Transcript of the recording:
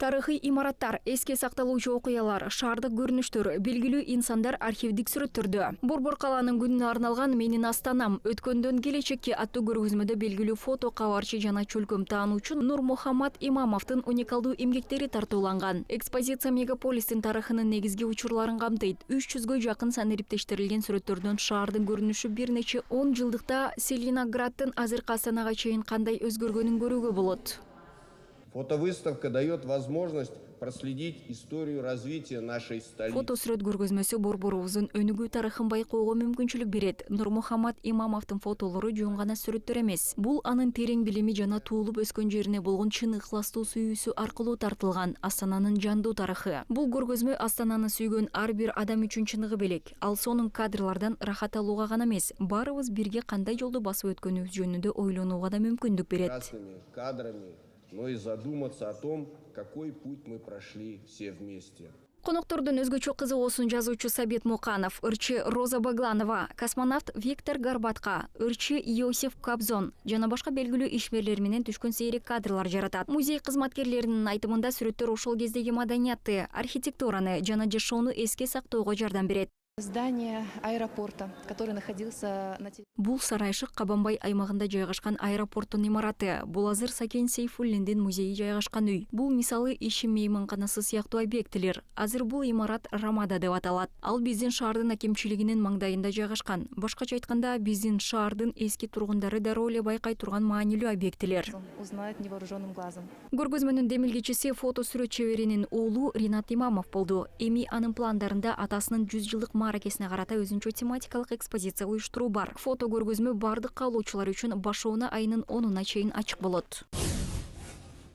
Тарыхый имараттар, эске сакталуучу окуялар, шаардык көрүнүштөр, белгилүү инсандар архивдик сүрөттөрдө. Борбор калаанын күнүнө арналган «Менин Астанам» өткөндөн келечекке аттуу көргөзмөдө белгилүү фото кабарчы жана чөлкөм таануучу Нурмухаммад Имамовдун уникалдуу эмгектери тартууланган. Экспозиция мегаполистин тарыхынын негизги учурларын камтыйт. 300гө жакын санариптештирилген сүрөттөрдөн шаардын көрүнүшү бир нече 10 жылдыкта Целиноградтын азыркы Астанага чейин кандай өзгөргөнүн көрүүгө болот. Фотовыставка дает возможность проследить историю развития нашей столицы. Фотосүрөт көргөзмөсү борборубуздун өнүгүү тарыхын байкоого мүмкүнчүлүк берет. Нурмухаммад Имамовдун фотолору жөн гана сүрөттөр эмес. Бул анын терең билими жана туулуп өскөн жерине болгон чын ыхластуу сүйүүсү аркылуу тартылган Астананын жандуу тарыхы. Бул көргөзмө Астананы сүйгөн ар бир адам үчүн чыныгы белек. Ал сонун кадрлардан рахат алууга гана эмес, баарыбыз бирге кандай жолду басып өткөнүбүз жөнүндө ойлонууга да мүмкүндүк берет. Красными кадрами, но и задуматься о том, какой путь мы прошли все вместе. Коноктордун өзгөчө кызыгуусун жазуучу Сабит Муканов, ырчы Роза Багланова, космонавт Виктор Горбатка, ырчы Иосиф Кобзон жана башка белгилүү ишмерлер менен түшкөн сейрек кадрлар жаратат. Музей кызматкерлеринин айтымында сүрөттөр ошол кездеги маданиятты, архитектураны жана жашоону эске сактоого жардам берет. Здание аэропорта, который находился на территории. Бул Сарайшык Кабанбай аймагында жайгашкан аэропорттун имараты. Бул азыр Сакен Сейфуллиндин музейи жайгашкан үй. Бул мисалы ишим мейманканасы сыяктуу объектилер. Азыр бул имарат Рамада деп аталат. Ал биздин шаардын акимчилигинин маңдайында жайгашкан. Башкача айтканда, биздин шаардын эски тургундары дароо эле байкай турган маанилүү объектилер. Узнает невооруженным глазом. Көргөзмөнүн демилгечиси фотосүрөт чеберинин уулу Ринат Имамов болду. Эми анын пландарында атасынын 100 жылдык мааракесине карата өзүнчө тематикалык экспозиция уюштуруу бар. Фото көргөзмө бардык каалоочулар үчүн башоона айынын 10-уна чейин ачык болот.